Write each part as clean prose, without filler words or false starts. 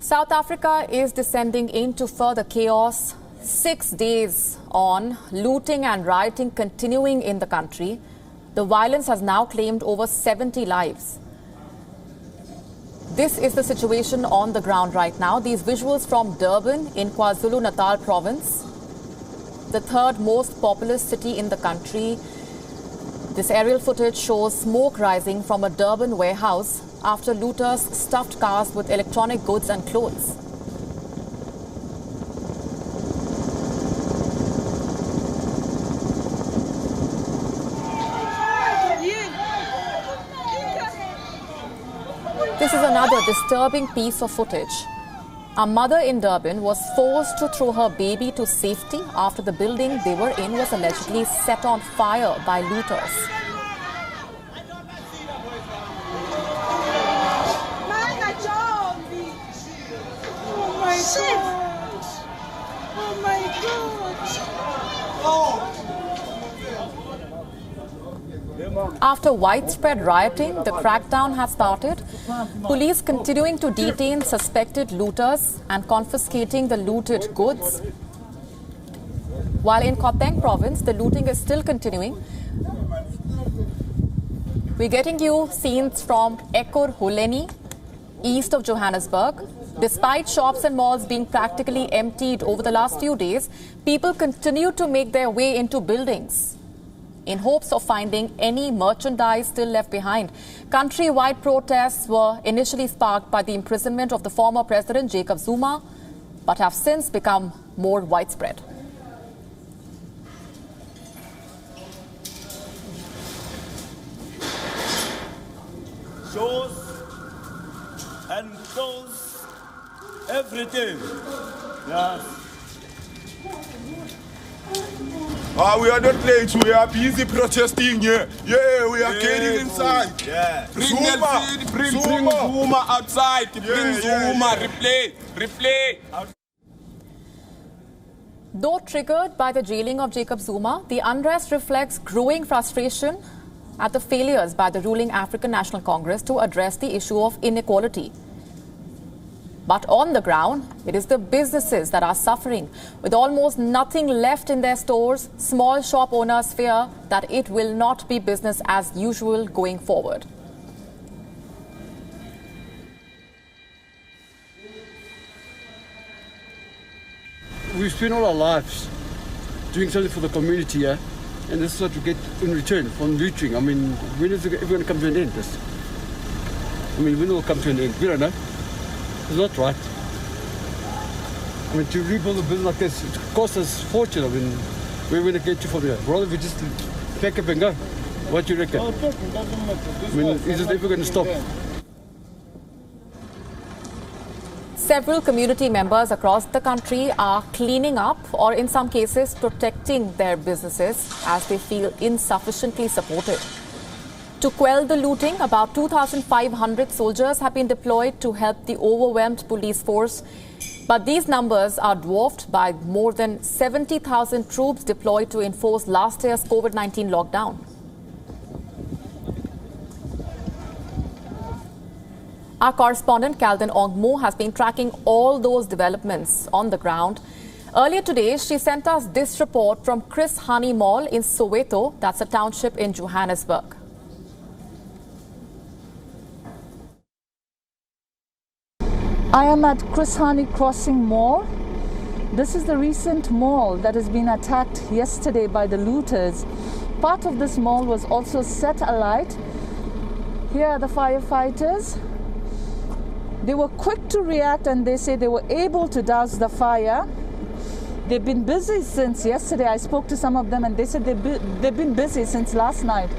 South Africa is descending into further chaos. 6 days on, looting and rioting continuing in the country. The violence has now claimed over 70 lives. This is the situation on the ground right now. These visuals from Durban in KwaZulu-Natal province, the third most populous city in the country. This aerial footage shows smoke rising from a Durban warehouse after looters stuffed cars with electronic goods and clothes. This is another disturbing piece of footage. A mother in Durban was forced to throw her baby to safety after the building they were in was allegedly set on fire by looters. Oh my God! After widespread rioting, the crackdown has started. Police continuing to detain suspected looters and confiscating the looted goods. While in Gauteng province, the looting is still continuing. We're getting you scenes from Ekurhuleni, east of Johannesburg. Despite shops and malls being practically emptied over the last few days, people continue to make their way into buildings in hopes of finding any merchandise still left behind. Countrywide protests were initially sparked by the imprisonment of the former President Jacob Zuma, but have since become more widespread. Shows and clothes, everything. Yes. We are not late, we are busy protesting here. Yeah, we are getting inside. Yeah. Bring Zuma, bring Zuma outside. Bring Zuma, replay. Though triggered by the jailing of Jacob Zuma, the unrest reflects growing frustration at the failures by the ruling African National Congress to address the issue of inequality. But on the ground, it is the businesses that are suffering. With almost nothing left in their stores, small shop owners fear that it will not be business as usual going forward. We spend all our lives doing something for the community, yeah? And this is what we get in return from looting. I mean, when is it ever going to come to an end? When will it come to an end? We don't know. It's not right. I mean, to rebuild a building like this, it costs us a fortune. I mean, where are we going to get to from here? Rather, we just pack up and go. What do you reckon? I mean, is it ever going to stop? Several community members across the country are cleaning up or in some cases protecting their businesses as they feel insufficiently supported. To quell the looting, about 2,500 soldiers have been deployed to help the overwhelmed police force. But these numbers are dwarfed by more than 70,000 troops deployed to enforce last year's COVID-19 lockdown. Our correspondent, Calvin Ongmo, has been tracking all those developments on the ground. Earlier today, she sent us this report from Chris Hani Mall in Soweto, that's a township in Johannesburg. I am at Chris Hani Crossing Mall. This is the recent mall that has been attacked yesterday by the looters. Part of this mall was also set alight. Here are the firefighters. They were quick to react and they say they were able to douse the fire. They've been busy since yesterday. I spoke to some of them and they said they've been busy since last night.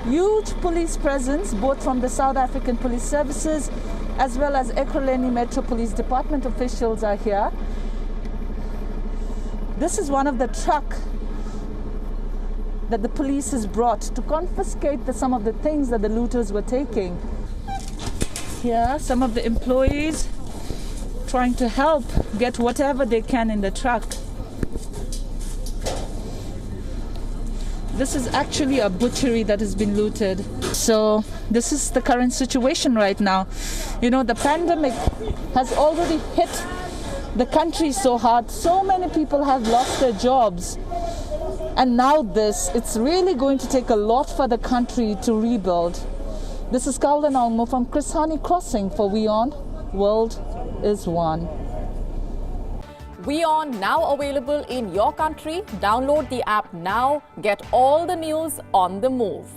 Huge police presence, both from the South African Police Services as well as Ekurhuleni Metro Police Department officials are here. This is one of the trucks that the police has brought to confiscate some of the things that the looters were taking. Here, some of the employees trying to help get whatever they can in the truck. This is actually a butchery that has been looted. So this is the current situation right now. You know, the pandemic has already hit the country so hard. So many people have lost their jobs. And now this, it's really going to take a lot for the country to rebuild. This is Kaldan Almo from Krishani Crossing for WION. World is One. WION now available in your country. Download the app now. Get all the news on the move.